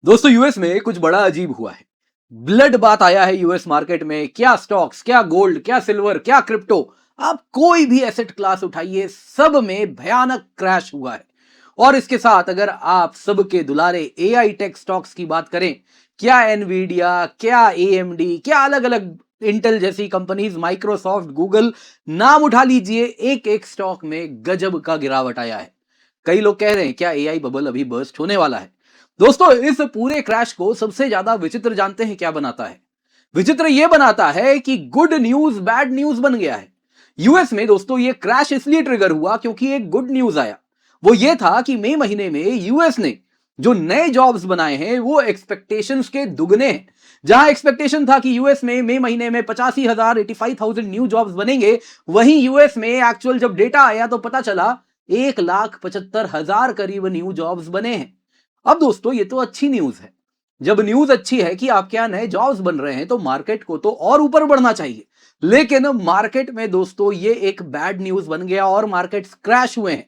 दोस्तों यूएस में कुछ बड़ा अजीब हुआ है। ब्लड बात आया है यूएस मार्केट में। क्या स्टॉक्स, क्या गोल्ड, क्या सिल्वर, क्या क्रिप्टो, आप कोई भी एसेट क्लास उठाइए, सब में भयानक क्रैश हुआ है। और इसके साथ अगर आप सबके दुलारे एआई टेक स्टॉक्स की बात करें, क्या एनवीडिया, क्या एएमडी, क्या अलग अलग इंटेल जैसी कंपनीज, माइक्रोसॉफ्ट, गूगल, नाम उठा लीजिए, एक एक स्टॉक में गजब का गिरावट आया है। कई लोग कह रहे हैं क्या एआई बबल अभी बर्स्ट होने वाला है। दोस्तों इस पूरे क्रैश को सबसे ज्यादा विचित्र जानते हैं क्या बनाता है? विचित्र यह बनाता है कि गुड न्यूज बैड न्यूज बन गया है। यूएस में दोस्तों ये क्रैश इसलिए ट्रिगर हुआ क्योंकि एक गुड न्यूज आया। वो ये था कि मई महीने में यूएस ने जो नए जॉब्स बनाए हैं वो एक्सपेक्टेशंस के दुगने हैं। जहां एक्सपेक्टेशन था कि यूएस में मई महीने में 85,000 85,000 न्यू जॉब्स बनेंगे, वहीं यूएस में एक्चुअल जब डेटा आया तो पता चला 1,75,000 करीब न्यू जॉब्स बने हैं। अब दोस्तों ये तो अच्छी न्यूज है। जब न्यूज अच्छी है कि आपके यहां नए जॉब्स बन रहे हैं तो मार्केट को तो और ऊपर बढ़ना चाहिए। लेकिन मार्केट में दोस्तों ये एक बैड न्यूज बन गया और मार्केट्स क्रैश हुए हैं।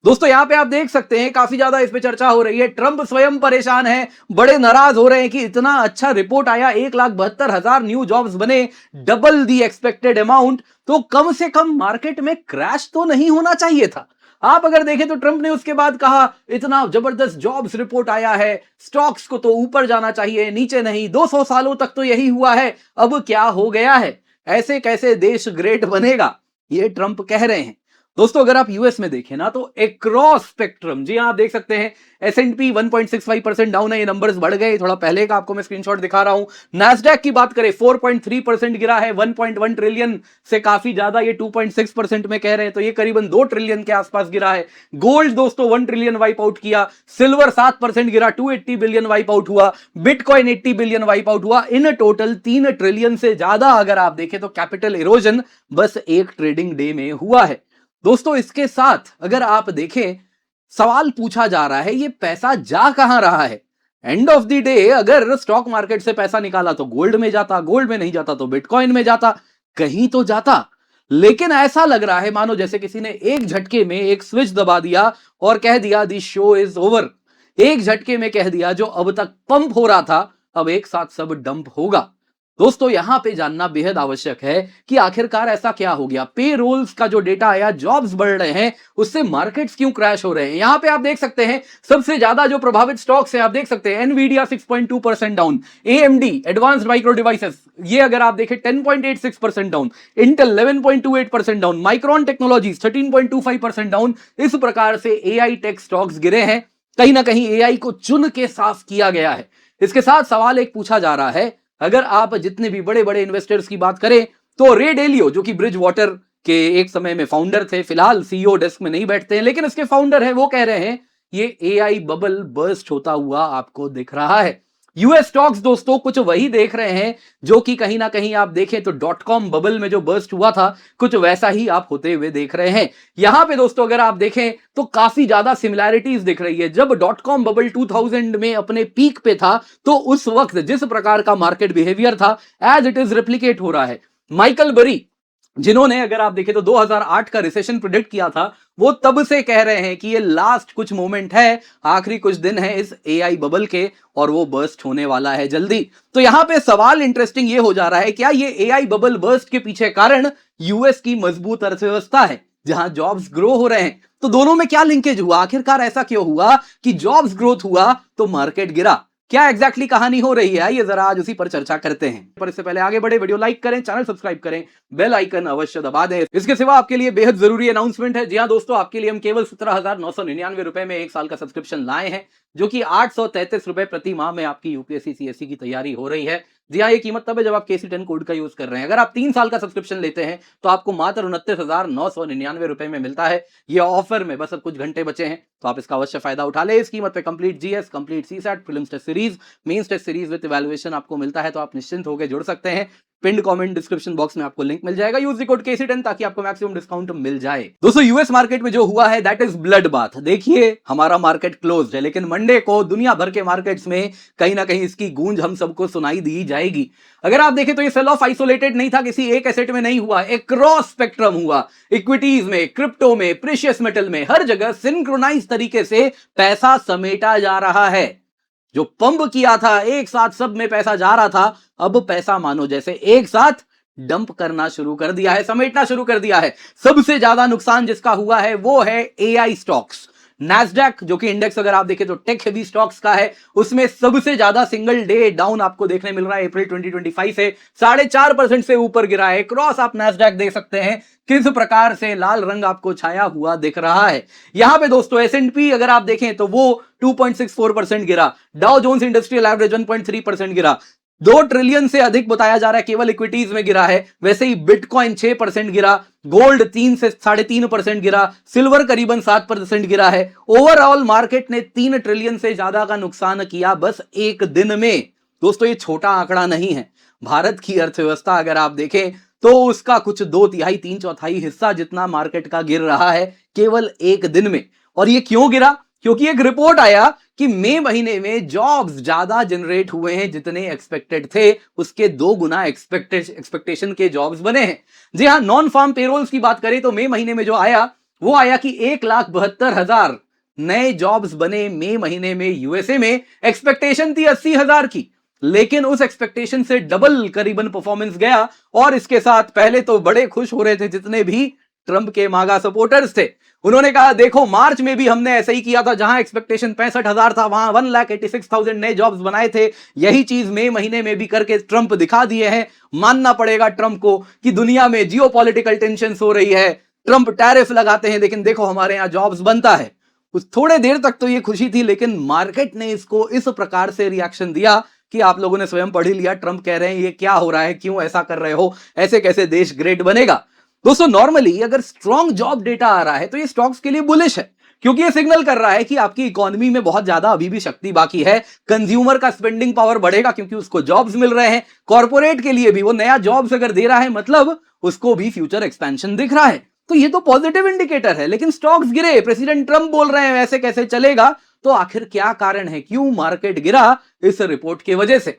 दोस्तों यहां पे आप देख सकते हैं काफी ज्यादा इस पे चर्चा हो रही है। ट्रंप स्वयं परेशान है, बड़े नाराज हो रहे हैं कि इतना अच्छा रिपोर्ट आया, 1,72,000 न्यू जॉब्स बने, डबल दी एक्सपेक्टेड अमाउंट, तो कम से कम मार्केट में क्रैश तो नहीं होना चाहिए था। आप अगर देखें तो ट्रंप ने उसके बाद कहा इतना जबरदस्त जॉब्स रिपोर्ट आया है, स्टॉक्स को तो ऊपर जाना चाहिए, नीचे नहीं, 200 सालों तक तो यही हुआ है, अब क्या हो गया है, ऐसे कैसे देश ग्रेट बनेगा, ये ट्रंप कह रहे हैं। दोस्तों अगर आप यूएस में देखें ना तो एक्रॉस स्पेक्ट्रम, जी हां आप देख सकते हैं, एसएनपी 1.65% डाउन है, ये नंबर्स बढ़ गए, थोड़ा पहले का आपको मैं स्क्रीनशॉट दिखा रहा हूं। नैस्डैक की बात करें 4.3% गिरा है, 1.1 ट्रिलियन से काफी ज्यादा, ये 2.6% में कह रहे हैं, तो ये करीबन 2 ट्रिलियन के आसपास गिरा है। गोल्ड दोस्तों 1 ट्रिलियन वाइप आउट किया, सिल्वर 7% गिरा, 280 बिलियन वाइप आउट हुआ, बिटकॉइन 80 बिलियन वाइप आउट हुआ। इन टोटल 3 ट्रिलियन से ज्यादा अगर आप देखें तो कैपिटल इरोजन बस एक ट्रेडिंग डे में हुआ है। दोस्तों इसके साथ अगर आप देखें, सवाल पूछा जा रहा है ये पैसा जा कहां रहा है। एंड ऑफ द डे अगर स्टॉक मार्केट से पैसा निकाला तो गोल्ड में जाता, गोल्ड में नहीं जाता तो बिटकॉइन में जाता, कहीं तो जाता। लेकिन ऐसा लग रहा है मानो जैसे किसी ने एक झटके में एक स्विच दबा दिया और कह दिया दी शो इज ओवर। एक झटके में कह दिया जो अब तक पंप हो रहा था अब एक साथ सब डंप होगा। दोस्तों यहां पे जानना बेहद आवश्यक है कि आखिरकार ऐसा क्या हो गया। पे रोल्स का जो डेटा आया, जॉब्स बढ़ रहे हैं, उससे मार्केट्स क्यों क्रैश हो रहे हैं। यहां पे आप देख सकते हैं सबसे ज्यादा जो प्रभावित स्टॉक्स हैं, आप देख सकते हैं Nvidia 6.2% down, AMD advanced micro devices ये अगर आप देखें 10.86% down, Intel 11.28% down, micron technologies 13.25% down. इस प्रकार से एआई टेक स्टॉक्स गिरे हैं। कहीं ना कहीं एआई को चुन के साफ किया गया है। इसके साथ सवाल एक पूछा जा रहा है, अगर आप जितने भी बड़े बड़े इन्वेस्टर्स की बात करें तो रे डेलियो जो कि ब्रिज वाटर के एक समय में फाउंडर थे, फिलहाल सीईओ डेस्क में नहीं बैठते हैं लेकिन इसके फाउंडर हैं, वो कह रहे हैं ये एआई बबल बर्स्ट होता हुआ आपको दिख रहा है। यूएस स्टॉक्स दोस्तों कुछ वही देख रहे हैं जो कि कहीं ना कहीं आप देखें तो डॉट कॉम बबल में जो बर्स्ट हुआ था कुछ वैसा ही आप होते हुए देख रहे हैं। यहां पे दोस्तों अगर आप देखें तो काफी ज्यादा सिमिलैरिटीज दिख रही है। जब डॉट कॉम बबल 2000 में अपने पीक पे था तो उस वक्त जिस प्रकार का मार्केट बिहेवियर था एज इट इज रिप्लीकेट हो रहा है। माइकल बरी जिन्होंने अगर आप देखें तो 2008 का रिसेशन प्रिडिक्ट किया था, वो तब से कह रहे हैं कि ये लास्ट कुछ मोमेंट है, आखिरी कुछ दिन है इस एआई बबल के और वो बर्स्ट होने वाला है जल्दी। तो यहां पे सवाल इंटरेस्टिंग ये हो जा रहा है, क्या ये एआई बबल बर्स्ट के पीछे कारण यूएस की मजबूत अर्थव्यवस्था है जहां जॉब्स ग्रो हो रहे हैं। तो दोनों में क्या लिंकेज हुआ, आखिरकार ऐसा क्यों हुआ कि जॉब्स ग्रोथ हुआ तो मार्केट गिरा। क्या एग्जैक्टली कहानी हो रही है, ये जरा आज उसी पर चर्चा करते हैं। पर इससे पहले आगे बढ़े, वीडियो लाइक करें, चैनल सब्सक्राइब करें, बेल आइकन अवश्य दबा दें। इसके सिवा आपके लिए बेहद जरूरी अनाउंसमेंट है। जी हां दोस्तों, आपके लिए हम केवल 17,999 रुपए में एक साल का सब्सक्रिप्शन लाए हैं, जो कि 833 रुपए प्रति माह में आपकी यूपीएससी सीएससी की तैयारी हो रही है। जी हाँ, ये कीमत तब है जब आप KC10 कोड का यूज कर रहे हैं। अगर आप 3 साल का सब्सक्रिप्शन लेते हैं तो आपको मात्र 29,999 रुपए में मिलता है। ये ऑफर में बस अब कुछ घंटे बचे हैं, तो आप इसका अवश्य फायदा उठा ले। इस कीमत पे complete GS, complete CSAT, prelims test series, mains test series with evaluation आपको मिलता है, तो आप निश्चिंत होकर जुड़ सकते हैं। पिंड कमेंट डिस्क्रिप्शन बॉक्स में आपको लिंक मिल जाएगा, यूज द कोड KC10 ताकि आपको मैक्सिमम डिस्काउंट मिल जाए। दोस्तों यूएस मार्केट में जो हुआ है दैट इज ब्लड बाथ। देखिए हमारा मार्केट क्लोज्ड है लेकिन मंडे को दुनिया भर के मार्केट्स में कहीं ना कहीं इसकी गूंज हम सबको सुनाई दी जाएगी। अगर आप देखें तो ये सेल ऑफ आइसोलेटेड नहीं था, किसी एक एसेट में नहीं हुआ, एक क्रॉस स्पेक्ट्रम हुआ। इक्विटीज में, क्रिप्टो में, प्रेशियस मेटल में, हर जगह सिंक्रोनाइज तरीके से पैसा समेटा जा रहा है। जो पंप किया था, एक साथ सब में पैसा जा रहा था, अब पैसा मानो जैसे एक साथ डंप करना शुरू कर दिया है, समेटना शुरू कर दिया है। सबसे ज्यादा नुकसान जिसका हुआ है वो है एआई स्टॉक्स। नैस्डैक जो कि इंडेक्स अगर आप देखें तो टेक हेवी स्टॉक्स का है, उसमें सबसे ज्यादा सिंगल डे डाउन आपको देखने मिल रहा है। अप्रैल 2025 से 4.5% से ऊपर गिरा है। क्रॉस आप नैस्डैक देख सकते हैं किस प्रकार से लाल रंग आपको छाया हुआ दिख रहा है। यहां पे दोस्तों एसएनपी अगर आप देखें तो वो 2.64% गिरा। डाउ जोन्स इंडस्ट्रियल एवरेज 1.3% गिरा। 2 ट्रिलियन से अधिक बताया जा रहा है केवल इक्विटीज में गिरा है। वैसे ही बिटकॉइन 6% गिरा, गोल्ड 3 से 3.5% गिरा, सिल्वर करीबन 7% गिरा है। ओवरऑल मार्केट ने 3 ट्रिलियन से ज्यादा का नुकसान किया बस एक दिन में। दोस्तों ये छोटा आंकड़ा नहीं है। भारत की अर्थव्यवस्था अगर आप देखें तो उसका कुछ 2/3 3/4 हिस्सा जितना मार्केट का गिर रहा है केवल एक दिन में। और ये क्यों गिरा? क्योंकि एक रिपोर्ट आया कि मई महीने में जॉब्स ज्यादा जनरेट हुए हैं, जितने एक्सपेक्टेड थे उसके 2 गुना एक्सपेक्टेशन के जॉब्स बने हैं। जी हां, नॉन फार्म पेरोल्स की बात करें तो मई महीने में जो आया वो आया कि 1,72,000 नए जॉब्स बने मई महीने में यूएसए में। एक्सपेक्टेशन थी 80,000 की, लेकिन उस एक्सपेक्टेशन से डबल करीबन परफॉर्मेंस गया। और इसके साथ पहले तो बड़े खुश हो रहे थे जितने भी ट्रंप के मागा सपोर्टर्स थे। उन्होंने कहा देखो मार्च में भी हमने ऐसा ही किया था, जहां एक्सपेक्टेशन 65,000 था वहां 1,86,000 नए जॉब्स बनाए थे। यही चीज मई महीने में भी करके ट्रंप दिखा दिए हैं। मानना पड़ेगा ट्रंप को कि दुनिया में जियोपॉलिटिकल टेंशन हो रही है, ट्रंप टैरिफ लगाते हैं, लेकिन देखो हमारे यहां जॉब्स बनता है। कुछ थोड़े देर तक तो ये खुशी थी, लेकिन मार्केट ने इसको इस प्रकार से रिएक्शन दिया कि आप लोगों ने स्वयं पढ़ ही लिया। ट्रंप कह रहे हैं ये क्या हो रहा है, क्यों ऐसा कर रहे हो, ऐसे कैसे देश ग्रेट बनेगा। दोस्तों नॉर्मली अगर स्ट्रॉन्ग जॉब डेटा आ रहा है तो ये स्टॉक्स के लिए बुलिश है, क्योंकि ये सिग्नल कर रहा है कि आपकी इकोनॉमी में बहुत ज्यादा अभी भी शक्ति बाकी है। कंज्यूमर का स्पेंडिंग पावर बढ़ेगा क्योंकि उसको जॉब्स मिल रहे हैं। कॉर्पोरेट के लिए भी वो नया जॉब्स अगर दे रहा है मतलब उसको भी फ्यूचर एक्सपेंशन दिख रहा है, तो ये तो पॉजिटिव इंडिकेटर है। लेकिन स्टॉक्स गिरे, प्रेसिडेंट ट्रंप बोल रहे हैं ऐसे कैसे चलेगा, तो आखिर क्या कारण है, क्यों मार्केट गिरा इस रिपोर्ट की वजह से।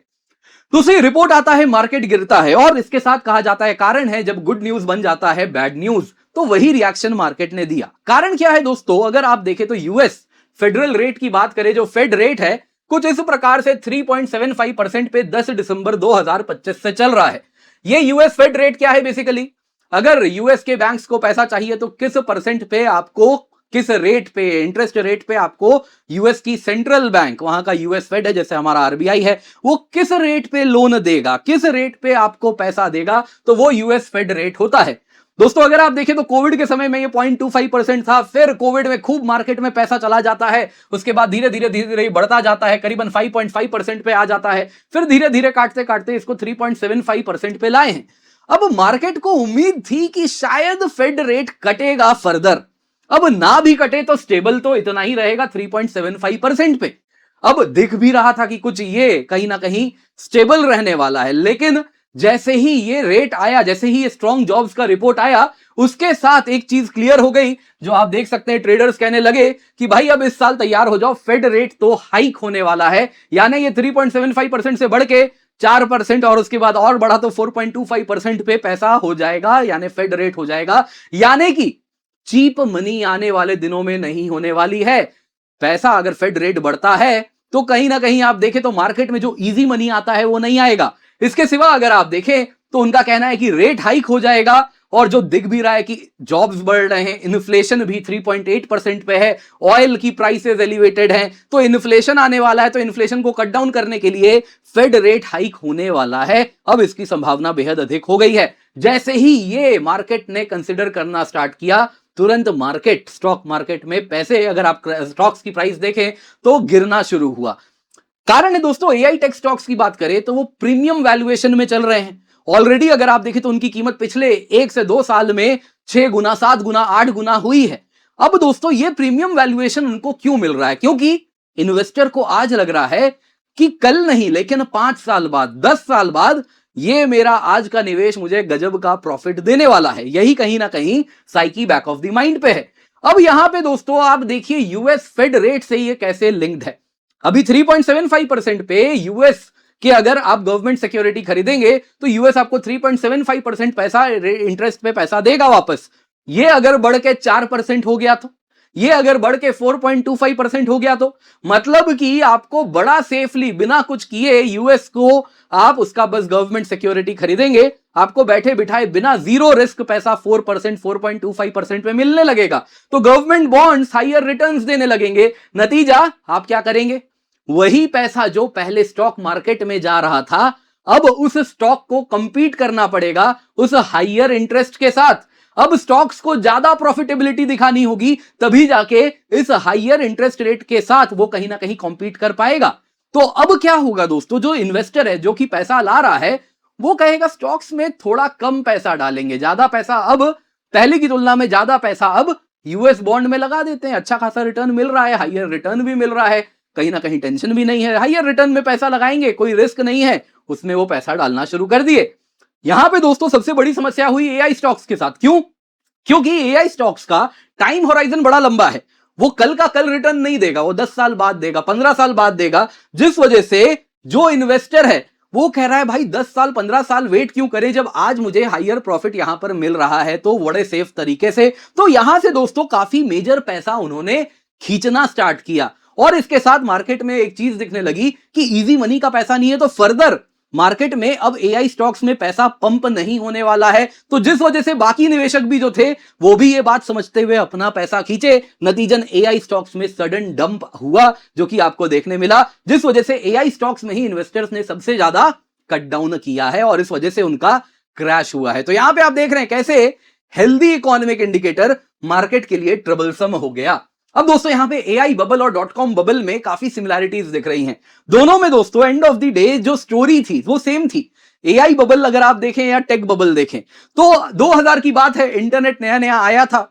दूसरी रिपोर्ट आता है मार्केट गिरता है, और इसके साथ कहा जाता है कारण है जब गुड न्यूज बन जाता है बैड न्यूज, तो वही रिएक्शन मार्केट ने दिया। कारण क्या है दोस्तों, अगर आप देखें तो यूएस फेडरल रेट की बात करें, जो फेड रेट है कुछ इस प्रकार से 3.75% पे 10 दिसंबर 2025 से चल रहा है। ये यूएस फेड रेट क्या है बेसिकली, अगर यूएस के बैंक्स को पैसा चाहिए तो किस परसेंट पे आपको, किस रेट पे, इंटरेस्ट रेट पे आपको यूएस की सेंट्रल बैंक, वहां का यूएस फेड है जैसे हमारा आरबीआई है, वो किस रेट पे लोन देगा, किस रेट पे आपको पैसा देगा, तो वो यूएस फेड रेट होता है। दोस्तों अगर आप देखें तो कोविड के समय में ये 0.25% था, फिर कोविड में खूब मार्केट में पैसा चला जाता है, उसके बाद धीरे धीरे बढ़ता जाता है, करीबन 5.5% पे आ जाता है, फिर धीरे धीरे काटते काटते इसको 3.75% पे लाए हैं। अब मार्केट को उम्मीद थी कि शायद फेड रेट कटेगा फर्दर, अब ना भी कटे तो स्टेबल तो इतना ही रहेगा 3.75% पे। अब दिख भी रहा था कि कुछ ये कहीं ना कहीं स्टेबल रहने वाला है, लेकिन जैसे ही ये रेट आया, जैसे ही ये स्ट्रॉन्ग जॉब्स का रिपोर्ट आया, उसके साथ एक चीज क्लियर हो गई, जो आप देख सकते हैं ट्रेडर्स कहने लगे कि भाई अब इस साल तैयार हो जाओ, फेड रेट तो हाइक होने वाला है। यानी ये 3.75% से बढ़ के 4% और उसके बाद और बढ़ा तो 4.25% पे पैसा हो जाएगा, यानी फेड रेट हो जाएगा। यानी कि चीप मनी आने वाले दिनों में नहीं होने वाली है। पैसा अगर फेड रेट बढ़ता है तो कहीं ना कहीं आप देखें तो मार्केट में जो इजी मनी आता है वो नहीं आएगा। इसके सिवा अगर आप देखें तो उनका कहना है कि रेट हाइक हो जाएगा, और जो दिख भी रहा है कि जॉब्स बढ़ रहे हैं, इन्फ्लेशन भी 3.8% पे है, ऑयल की प्राइसेस एलिवेटेड हैं, तो इन्फ्लेशन आने वाला है, तो इन्फ्लेशन को कट डाउन करने के लिए फेड रेट हाइक होने वाला है। अब इसकी संभावना बेहद अधिक हो गई है। जैसे ही ये मार्केट ने कंसिडर करना स्टार्ट किया, तुरंत मार्केट, स्टॉक मार्केट में पैसे, अगर आप स्टॉक्स की प्राइस देखें तो गिरना शुरू हुआ। कारण है दोस्तों, एआई टेक स्टॉक्स की बात करें तो वो प्रीमियम वैल्यूएशन में चल रहे हैं। ऑलरेडी अगर आप देखें तो उनकी कीमत पिछले 1 से 2 साल में 6 गुना, 7 गुना, 8 गुना हुई है। अब दोस्तों ये प्रीमियम वैल्यूएशन उनको क्यों मिल रहा है, क्योंकि इन्वेस्टर को आज लग रहा है कि कल नहीं लेकिन 5 साल बाद, 10 साल बाद ये मेरा आज का निवेश मुझे गजब का प्रॉफिट देने वाला है। यही कहीं ना कहीं psyche back of the mind पे है। अब यहां पे दोस्तों आप देखिए यूएस फेड रेट से ये कैसे लिंक्ड है। अभी 3.75% पे यूएस कि अगर आप गवर्नमेंट सिक्योरिटी खरीदेंगे तो यूएस आपको 3.75% पैसा इंटरेस्ट पे पैसा देगा वापस। ये अगर बढ़ के 4% हो गया तो ये अगर बढ़ के 4.25% हो गया तो मतलब कि आपको बड़ा सेफली बिना कुछ किए यूएस को आप उसका बस गवर्नमेंट सिक्योरिटी खरीदेंगे, आपको बैठे बिठाए बिना जीरो रिस्क पैसा 4%, 4.25% पे मिलने लगेगा। तो गवर्नमेंट बॉन्ड्स हायर रिटर्न्स देने लगेंगे। नतीजा आप क्या करेंगे? वही पैसा जो पहले स्टॉक मार्केट में जा रहा था, अब उस स्टॉक को कंपीट करना पड़ेगा उस हायर इंटरेस्ट के साथ। अब स्टॉक्स को ज्यादा प्रॉफिटेबिलिटी दिखानी होगी, तभी जाके इस हायर इंटरेस्ट रेट के साथ वो कहीं ना कहीं कॉम्पीट कर पाएगा। तो अब क्या होगा दोस्तों, जो इन्वेस्टर है जो कि पैसा ला रहा है, वो कहेगा स्टॉक्स में थोड़ा कम पैसा डालेंगे, ज्यादा पैसा अब पहले की तुलना में ज्यादा पैसा अब यूएस बॉन्ड में लगा देते हैं। अच्छा खासा रिटर्न मिल रहा है, हायर रिटर्न भी मिल रहा है, कहीं ना कहीं टेंशन भी नहीं है, हायर रिटर्न में पैसा लगाएंगे, कोई रिस्क नहीं है, उसमें वो पैसा डालना शुरू कर दिए। यहां पे दोस्तों सबसे बड़ी समस्या हुई एआई स्टॉक्स के साथ। क्यों? क्योंकि एआई स्टॉक्स का टाइम होराइजन बड़ा लंबा है, वो कल का कल रिटर्न नहीं देगा, वो 10 साल बाद देगा, 15 साल बाद देगा, जिस वजह से जो इन्वेस्टर है वो कह रहा है भाई 10 साल 15 साल वेट क्यों करें, जब आज मुझे हायर प्रॉफिट यहां पर मिल रहा है तो बड़े सेफ तरीके से। तो यहां से दोस्तों काफी मेजर पैसा उन्होंने खींचना स्टार्ट किया। और इसके साथ मार्केट में एक चीज दिखने लगी कि इजी मनी का पैसा नहीं है, तो फर्दर मार्केट में अब एआई स्टॉक्स में पैसा पंप नहीं होने वाला है। तो जिस वजह से बाकी निवेशक भी जो थे वो भी ये बात समझते हुए अपना पैसा खींचे। नतीजन एआई स्टॉक्स में सडन डंप हुआ, जो कि आपको देखने मिला, जिस वजह से एआई स्टॉक्स में ही इन्वेस्टर्स ने सबसे ज्यादा कट डाउन किया है और इस वजह से उनका क्रैश हुआ है। तो यहां पे आप देख रहे हैं कैसे हेल्दी इकोनॉमिक इंडिकेटर मार्केट के लिए ट्रबलसम हो गया। अब दोस्तों यहां पे एआई बबल और .com बबल में काफी सिमिलैरिटीज दिख रही हैं। दोनों में दोस्तों एंड ऑफ द डे जो स्टोरी थी वो सेम थी। एआई बबल अगर आप देखें या टेक बबल देखें तो 2000 की बात है, इंटरनेट नया नया आया था।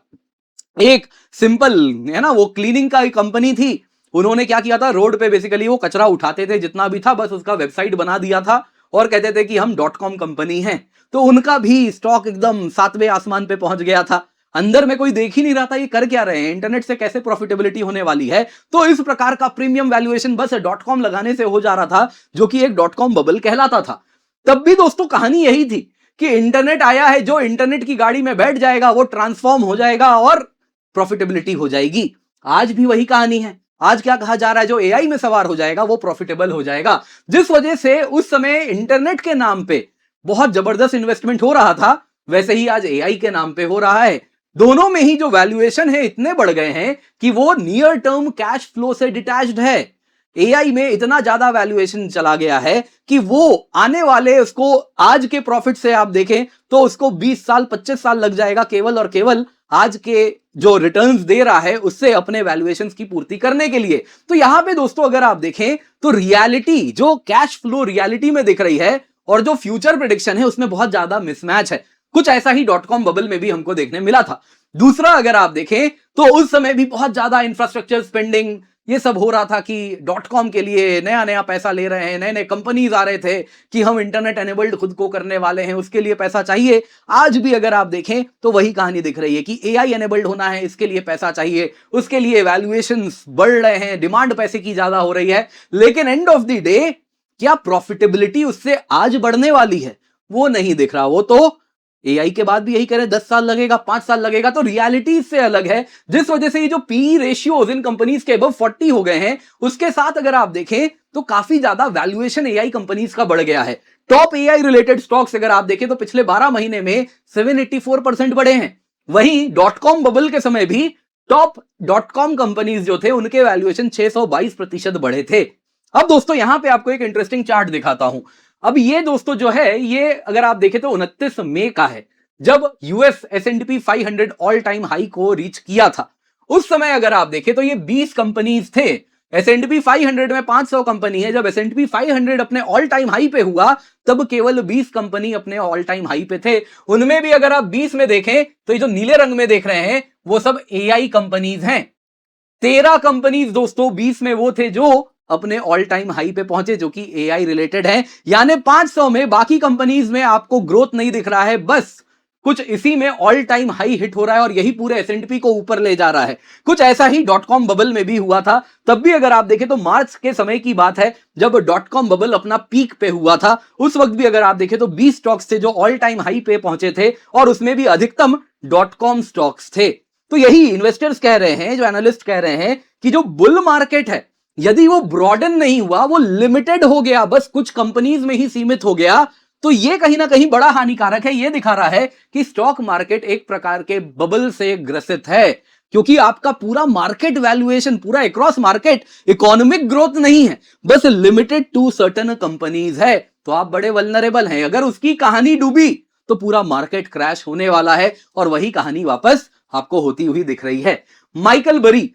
एक सिंपल है ना, वो क्लीनिंग का एक कंपनी थी। उन्होंने क्या किया था, रोड पे बेसिकली वो कचरा उठाते थे जितना भी था, बस उसका वेबसाइट बना दिया था और कहते थे कि हम .com कंपनी हैं। तो उनका भी स्टॉक एकदम 7वें आसमान पे पहुंच गया था। अंदर में कोई देख ही नहीं रहा था ये कर क्या रहे हैं, इंटरनेट से कैसे प्रॉफिटेबिलिटी होने वाली है। तो इस प्रकार का प्रीमियम वैल्यूएशन बस .com लगाने से हो जा रहा था, जो कि एक .com बबल कहलाता था। तब भी दोस्तों कहानी यही थी कि इंटरनेट आया है, जो इंटरनेट की गाड़ी में बैठ जाएगा वो ट्रांसफॉर्म हो जाएगा और प्रॉफिटेबिलिटी हो जाएगी। आज भी वही कहानी है। आज क्या कहा जा रहा है, जो एआई में सवार हो जाएगा वो प्रॉफिटेबल हो जाएगा। जिस वजह से उस समय इंटरनेट के नाम पे बहुत जबरदस्त इन्वेस्टमेंट हो रहा था, वैसे ही आज एआई के नाम पे हो रहा है। दोनों में ही जो वैल्यूएशन है इतने बढ़ गए हैं कि वो नियर टर्म कैश फ्लो से डिटैच्ड है। एआई में इतना ज्यादा वैल्यूएशन चला गया है कि वो आने वाले, उसको आज के प्रॉफिट से आप देखें तो उसको 20 साल 25 साल लग जाएगा केवल और केवल आज के जो रिटर्न्स दे रहा है उससे अपने वैल्यूएशंस की पूर्ति करने के लिए। तो यहां पे दोस्तों अगर आप देखें तो रियलिटी, जो कैश फ्लो रियलिटी में दिख रही है और जो फ्यूचर प्रेडिक्शन है उसमें बहुत ज्यादा मिसमैच है। कुछ ऐसा ही .com बबल में भी हमको देखने मिला था। दूसरा अगर आप देखें तो उस समय भी बहुत ज्यादा इंफ्रास्ट्रक्चर स्पेंडिंग ये सब हो रहा था कि .com के लिए नया नया पैसा ले रहे हैं, नए नए कंपनीज आ रहे थे कि हम इंटरनेट एनेबल्ड खुद को करने वाले हैं, उसके लिए पैसा चाहिए। आज भी अगर आप देखें तो वही कहानी दिख रही है कि एआई एनेबल्ड होना है, इसके लिए पैसा चाहिए, उसके लिए वैल्यूएशंस बढ़ रहे हैं, डिमांड पैसे की ज्यादा हो रही है। लेकिन एंड ऑफ द डे क्या प्रॉफिटेबिलिटी उससे आज बढ़ने वाली है, वो नहीं दिख रहा। वो तो एआई के बाद भी यही करें 10 साल लगेगा, 5 साल लगेगा। तो रियलिटी इससे अलग है, जिस वजह से ये जो पी रेशियोज इन कंपनीज के अबव 40 हो गए हैं, उसके साथ अगर आप देखें तो काफी ज्यादा वैल्यूएशन एआई कंपनीज का बढ़ गया है। टॉप एआई रिलेटेड स्टॉक्स अगर आप देखें तो पिछले 12 महीने में 784% बढ़े हैं। वहीं .com बबल के समय भी टॉप .com कंपनीज जो थे उनके वैल्यूएशन 622% बढ़े थे। अब दोस्तों यहां पे आपको एक इंटरेस्टिंग चार्ट दिखाता हूं। अब ये दोस्तों जो है, ये अगर आप देखें तो 29 मई का है, जब US S&P 500 all time high को रीच किया था। उस समय अगर आप देखें तो ये 20 कंपनीज थे। S&P 500 में 500 कंपनी है। जब S&P 500 अपने ऑल टाइम हाई पे हुआ तब केवल 20 कंपनी अपने ऑल टाइम हाई पे थे। उनमें भी अगर आप 20 में देखें तो ये जो नीले रंग में देख रहे हैं वो सब एआई कंपनीज हैं। 13 कंपनीज दोस्तों 20 में वो थे जो अपने ऑल टाइम हाई पे पहुंचे, जो कि एआई रिलेटेड है। यानी 500 में बाकी कंपनीज में आपको ग्रोथ नहीं दिख रहा है, बस कुछ इसी में ऑल टाइम हाई हिट हो रहा है और यही पूरे S&P को ऊपर ले जा रहा है। कुछ ऐसा ही .com बबल में भी हुआ था। तब भी अगर आप देखें तो मार्च के समय की बात है, जब .com बबल अपना पीक पे हुआ था। उस वक्त भी अगर आप देखें तो 20 स्टॉक्स थे जो ऑल टाइम हाई पे पहुंचे थे और उसमें भी अधिकतम .com स्टॉक्स थे। तो यही इन्वेस्टर्स कह रहे हैं, जो एनालिस्ट कह रहे हैं कि जो बुल मार्केट है, यदि वो ब्रॉडन नहीं हुआ, वो लिमिटेड हो गया, बस कुछ कंपनीज में ही सीमित हो गया, तो ये कहीं ना कहीं बड़ा हानिकारक है। ये दिखा रहा है कि स्टॉक मार्केट एक प्रकार के बबल से ग्रसित है, क्योंकि आपका पूरा मार्केट वैल्यूएशन, पूरा अक्रॉस मार्केट इकोनॉमिक ग्रोथ नहीं है, बस लिमिटेड टू सर्टेन कंपनीज है। तो आप बड़े वल्नरेबल हैं। अगर उसकी कहानी डूबी तो पूरा मार्केट क्रैश होने वाला है, और वही कहानी वापस आपको होती हुई दिख रही है। माइकल बरी,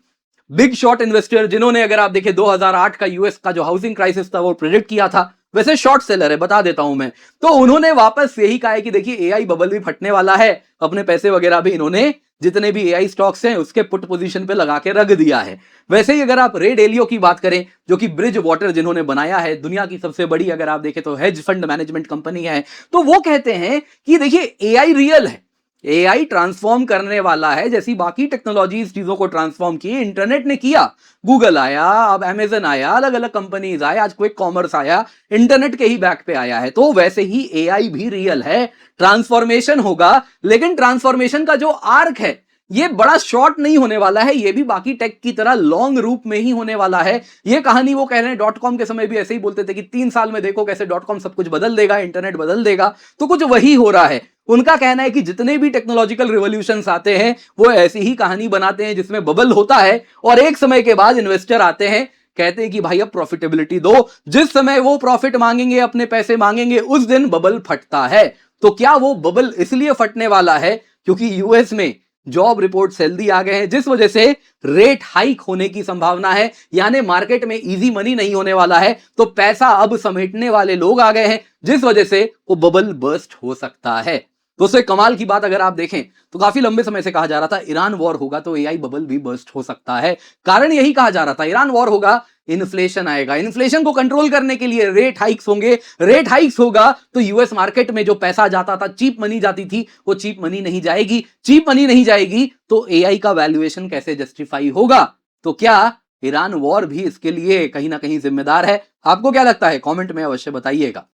बिग शॉर्ट इन्वेस्टर, जिन्होंने अगर आप देखें 2008 का यूएस का जो हाउसिंग क्राइसिस था वो प्रेडिक्ट किया था, वैसे शॉर्ट सेलर है, बता देता हूं मैं, तो उन्होंने वापस यही कहा है कि देखिए एआई बबल भी फटने वाला है। अपने पैसे वगैरह भी इन्होंने जितने भी एआई स्टॉक्स हैं उसके पुट पोजीशन पे लगा के रख दिया है। वैसे ही अगर आप रे डेलियो की बात करें, जो कि ब्रिज वाटर जिन्होंने बनाया है, दुनिया की सबसे बड़ी अगर आप देखें तो हेज फंड मैनेजमेंट कंपनी है, तो वो कहते हैं कि देखिए एआई रियल है, एआई ट्रांसफॉर्म करने वाला है, जैसी बाकी टेक्नोलॉजीज चीजों को ट्रांसफॉर्म की, इंटरनेट ने किया, गूगल आया, अब अमेजन आया, अलग अलग कंपनीज आए, आज क्विक कॉमर्स आया, इंटरनेट के ही बैक पे आया है। तो वैसे ही एआई भी रियल है, ट्रांसफॉर्मेशन होगा, लेकिन ट्रांसफॉर्मेशन का जो आर्क है ये बड़ा शॉर्ट नहीं होने वाला है, ये भी बाकी टेक की तरह लॉन्ग रूप में ही होने वाला है। ये कहानी वो कह रहे हैं, डॉट कॉम के समय भी ऐसे ही बोलते थे कि 3 साल में देखो कैसे डॉट कॉम सब कुछ बदल देगा, इंटरनेट बदल देगा, तो कुछ वही हो रहा है। उनका कहना है कि जितने भी टेक्नोलॉजिकल रिवॉल्यूशंस आते हैं वो ऐसी ही कहानी बनाते हैं जिसमें बबल होता है, और एक समय के बाद इन्वेस्टर आते हैं, कहते हैं कि भाई अब प्रॉफिटेबिलिटी दो। जिस समय वो प्रॉफिट मांगेंगे, अपने पैसे मांगेंगे, उस दिन बबल फटता है। तो क्या वो बबल इसलिए फटने वाला है क्योंकि यूएस में जॉब रिपोर्ट हेल्दी आ गए हैं, जिस वजह से रेट हाइक होने की संभावना है, यानी मार्केट में इजी मनी नहीं होने वाला है, तो पैसा अब समेटने वाले लोग आ गए हैं, जिस वजह से वो बबल बर्स्ट हो सकता है। दोस्तों एक कमाल की बात अगर आप देखें तो काफी लंबे समय से कहा जा रहा था ईरान वॉर होगा तो एआई बबल भी बर्स्ट हो सकता है। कारण यही कहा जा रहा था, ईरान वॉर होगा, इन्फ्लेशन आएगा, इन्फ्लेशन को कंट्रोल करने के लिए रेट हाइक्स होंगे, रेट हाइक्स होगा तो यूएस मार्केट में जो पैसा जाता था, चीप मनी जाती थी, वो चीप मनी नहीं जाएगी, चीप मनी नहीं जाएगी तो एआई का वैल्यूएशन कैसे जस्टिफाई होगा। तो क्या ईरान वॉर भी इसके लिए कहीं ना कहीं जिम्मेदार है? आपको क्या लगता है? कमेंट में अवश्य बताइएगा।